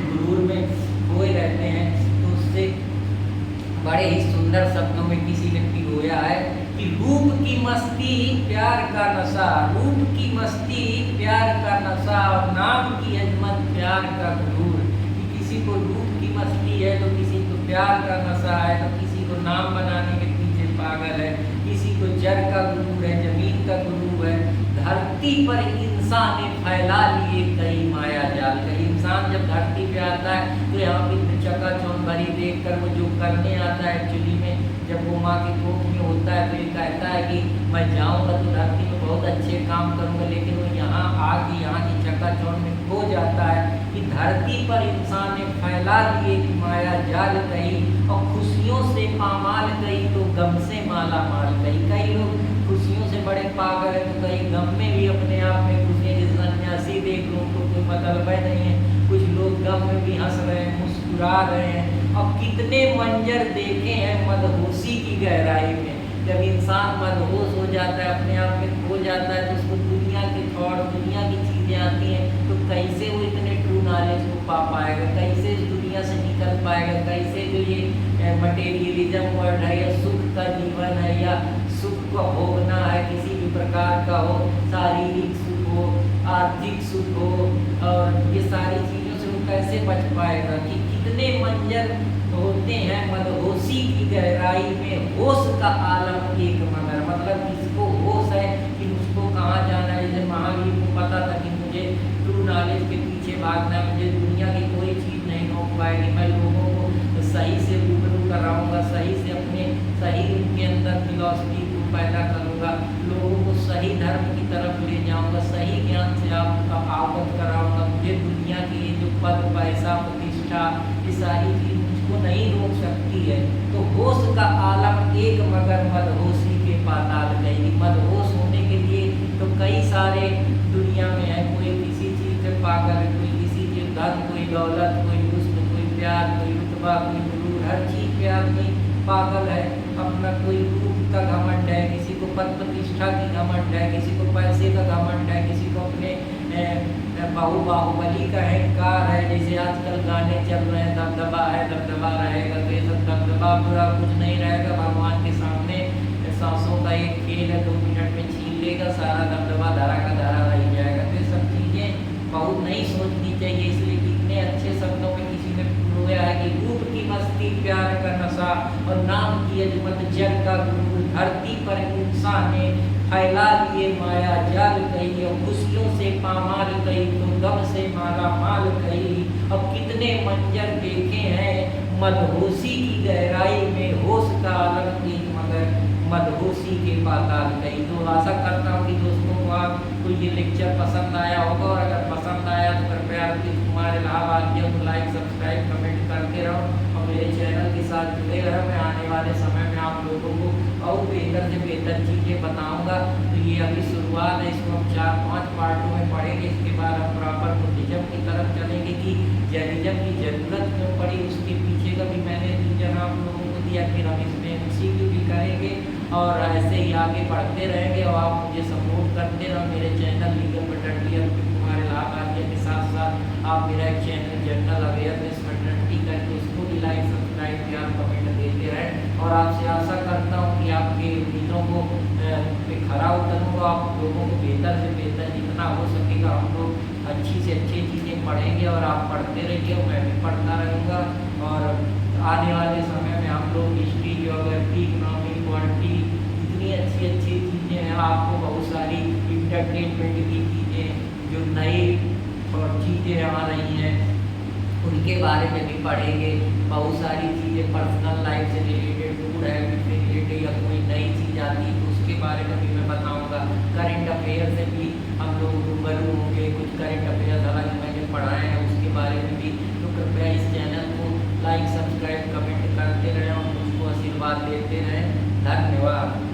गुरूर में खोए रहते हैं। तो उससे बड़े ही सुंदर शब्दों में किसी ने पिरोया है कि रूप की मस्ती प्यार का नशा, रूप की मस्ती प्यार का नशा, और नाम की अजमत प्यार का गुरूर। कि किसी को रूप की मस्ती है, तो किसी को प्यार का नशा है, तो किसी को नाम बनाने के पीछे पागल है, किसी को जड़ का गुरूर है, जमीन का गुरूर है। धरती पर इंसान ने फैला लिए कई माया जाल। कई इंसान जब धरती पे आता है तो यहाँ पे चकाचौंध भरी देख कर वो जो करने आता है, एक्चुअली में जब वो माँ की कोख में होता है तो ये कहता है कि मैं जाऊँगा तो धरती में बहुत अच्छे काम करूँगा, लेकिन वो यहाँ आके यहाँ की चकाचौंध में खो जाता है। कि धरती पर इंसान ने फैला लिए कि माया जाल कही, और खुशियों से पामाल कही तो गम से माला माल कही। कई लोग खुशियों से बड़े पागल है, तो कई गम में भी अपने आप में खुशियाँ। जैसे सन्यासी देख लो, तो कोई मतलब नहीं है, कुछ लोग गम में भी हंस रहे हैं, मुस्कुरा रहे हैं। और कितने मंजर देखे हैं मदहोशी की गहराई में। जब इंसान मदहोश हो जाता है, अपने आप में खो जाता है, तो उसको दुनिया के थॉट, दुनिया की चीज़ें आती हैं, तो कैसे वो इतने ट्रू नॉलेज को पा पाएगा, कैसे इस दुनिया से निकल पाएगा, कैसे जो ये मटेरियलिज्म वर्ड है, या सुख का जीवन है, या सुख को भोगना है, किसी भी प्रकार का हो, शारीरिक सुख हो, आर्थिक सुख हो, और ये सारी चीज़ों से वो कैसे बच पाएगा। कि कितने मंजर होते हैं मदहोशी की गहराई में, होश का आलम एक मगर। मतलब किसको होश है कि उसको कहाँ जाना है। जैसे महावीर को पता था कि मुझे ट्रू नॉलेज के पीछे भागना है, मुझे दुनिया की कोई चीज़ नहीं रोक पाएगी, मैं लोगों को सही से रूबरू कराऊंगा, सही से अपने सही उनके अंदर फिलॉसफी को पैदा करूंगा, लोगों को सही धर्म की तरफ ले जाऊंगा, सही ज्ञान से आपका अवगत कराऊंगा। मुझे दुनिया की ये जो पद, पैसा, प्रतिष्ठा, ये सारी चीज़ मुझको नहीं रोक सकती है। तो होश का आलम एक मगर मदहोशी के पाताल गई। मदहोश होने के लिए तो कई सारे दुनिया में है, कोई किसी चीज़ से पागल है, कोई किसी चीज़ धन, कोई दौलत, कोई हुस्न, कोई प्यार, कोई रुतबा, कोई गुरूर, हर चीज़ पे आदमी पागल है। अपना कोई रूप का घमंड है, किसी को पद प्रतिष्ठा की घमंड है, किसी को पैसे का घमंड है, किसी को अपने बाहुबली का अहंकार है। जैसे आजकल गाने चल रहे हैं, दबदबा है, दबदबा रहेगा, तो ये सब दबदबा पूरा कुछ नहीं रहेगा भगवान के सामने। सांसों का एक खेल है, 2 मिनट में छीन लेगा, सारा दबदबा धरा का धरा रह जाएगा। तो ये सब चीज़ें बहुत नहीं सोचनी चाहिए। इसलिए कितने अच्छे शब्दों में किसी ने रोया है कि रूप की मस्ती प्यार का नशा, और नाम की अजमत जग का गुरूर। धरती पर इंसान ने फैला लिए माया जाल कही, और खुशियों से पामाल कही तो गम से माला माल कही। और कितने मंजर देखे हैं मदहोशी की गहराई में, होश का आलम एक मगर मदहोशी के पाताल कही। तो आशा करता हूँ कि दोस्तों को आपको ये लेक्चर पसंद आया होगा, और अगर पसंद आया तो कृपया कुमार इलाहाबाद को लाइक, सब्सक्राइब साथ जुड़े रहे। मैं आने वाले समय में आप लोगों को और बेहतर से बेहतर चीज़ें बताऊँगा। तो ये अभी शुरुआत है, इसको हम 4-5 पार्टों में पढ़ेंगे। इसके बाद हम प्रॉपर बुद्धिज़्म की तरफ चलेंगे कि जैनिज़्म की ज़रूरत क्यों पड़ी, उसके पीछे का भी मैंने रीज़न आप लोगों को दिया। फिर हम इसमें MCQ भी करेंगे और ऐसे ही आगे बढ़ते रहेंगे। और आप मुझे सपोर्ट करते रहो। मेरे channel legal fraternity Kumar Allahbadia के साथ साथ आप मेरा एक चैनल जनरल अवेयरनेस फ्रेटर्निटी करके उसको भी लाइक सब्सक्राइब प्यार कमेंट देते रहें। और आपसे आशा करता हूँ कि आपके उम्मीदों को पे खरा उतरूँगा। आप लोगों को बेहतर से बेहतर जितना हो सकेगा हम लोग अच्छी से अच्छी चीज़ें पढ़ेंगे और आप पढ़ते रहिए और मैं भी पढ़ता रहूँगा। और आने वाले समय में हम लोग हिस्ट्री, ज्योग्राफी, इकोनॉमी, पॉलिटी, इतनी अच्छी अच्छी चीज़ें हैं। आपको बहुत सारी इंटरटेनमेंट की चीज़ें जो नई और चीज़ें आ रही हैं उनके बारे में भी पढ़ेंगे। बहुत सारी चीज़ें पर्सनल लाइफ से रिलेटेड, फूड हैबिट से रिलेटेड या कोई नई चीज़ आती है तो उसके बारे में भी मैं बताऊंगा। करंट अफेयर से भी हम लोग रूबरू होंगे। कुछ करंट अफेयर्स अलग मैंने पढ़ाए हैं उसके बारे में भी। तो कृपया इस चैनल को लाइक सब्सक्राइब कमेंट करते रहें और मुझको आशीर्वाद देते रहें। धन्यवाद।